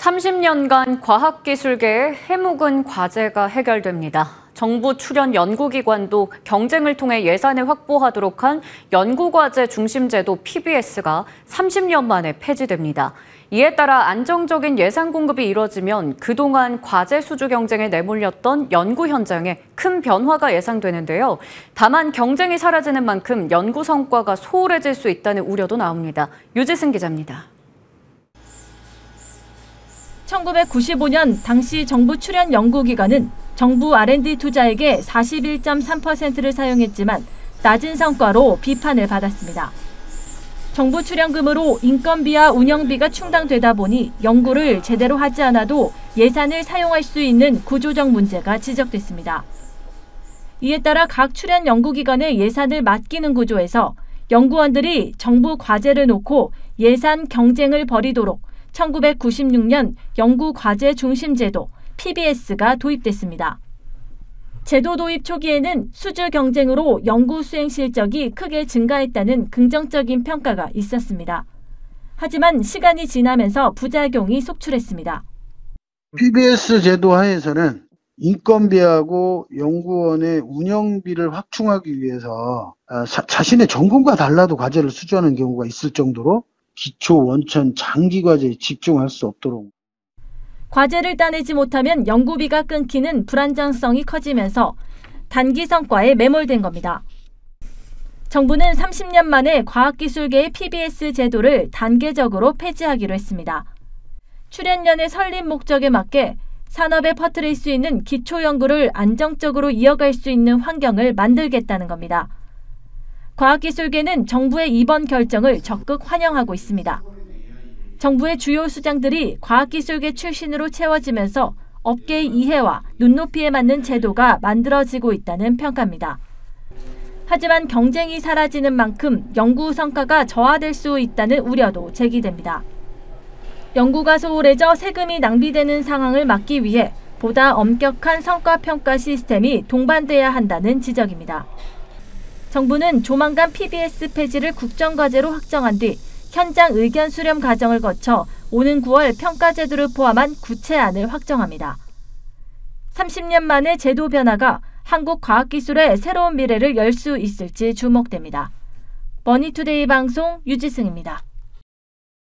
30년간 과학기술계의 해묵은 과제가 해결됩니다. 정부 출연 연구기관도 경쟁을 통해 예산을 확보하도록 한 연구과제 중심제도 PBS가 30년 만에 폐지됩니다. 이에 따라 안정적인 예산 공급이 이뤄지면 그동안 과제 수주 경쟁에 내몰렸던 연구 현장에 큰 변화가 예상되는데요. 다만 경쟁이 사라지는 만큼 연구 성과가 소홀해질 수 있다는 우려도 나옵니다. 유지승 기자입니다. 1995년 당시 정부 출연 연구기관은 정부 R&D 투자액의 41.3%를 사용했지만 낮은 성과로 비판을 받았습니다. 정부 출연금으로 인건비와 운영비가 충당되다 보니 연구를 제대로 하지 않아도 예산을 사용할 수 있는 구조적 문제가 지적됐습니다. 이에 따라 각 출연 연구기관의 예산을 맡기는 구조에서 연구원들이 정부 과제를 놓고 예산 경쟁을 벌이도록 1996년 연구과제 중심제도 PBS가 도입됐습니다. 제도 도입 초기에는 수주 경쟁으로 연구 수행 실적이 크게 증가했다는 긍정적인 평가가 있었습니다. 하지만 시간이 지나면서 부작용이 속출했습니다. PBS 제도 하에서는 인건비하고 연구원의 운영비를 확충하기 위해서 자신의 전공과 달라도 과제를 수주하는 경우가 있을 정도로 기초, 원천, 장기 과제에 집중할 수 없도록. 과제를 따내지 못하면 연구비가 끊기는 불안정성이 커지면서 단기 성과에 매몰된 겁니다. 정부는 30년 만에 과학기술계의 PBS 제도를 단계적으로 폐지하기로 했습니다. 출연연의 설립 목적에 맞게 산업에 퍼뜨릴 수 있는 기초 연구를 안정적으로 이어갈 수 있는 환경을 만들겠다는 겁니다. 과학기술계는 정부의 이번 결정을 적극 환영하고 있습니다. 정부의 주요 수장들이 과학기술계 출신으로 채워지면서 업계의 이해와 눈높이에 맞는 제도가 만들어지고 있다는 평가입니다. 하지만 경쟁이 사라지는 만큼 연구 성과가 저하될 수 있다는 우려도 제기됩니다. 연구가 소홀해져 세금이 낭비되는 상황을 막기 위해 보다 엄격한 성과평가 시스템이 동반돼야 한다는 지적입니다. 정부는 조만간 PBS 폐지를 국정과제로 확정한 뒤 현장 의견 수렴 과정을 거쳐 오는 9월 평가제도를 포함한 구체안을 확정합니다. 30년 만의 제도 변화가 한국 과학기술의 새로운 미래를 열 수 있을지 주목됩니다. 머니투데이 방송 유지승입니다.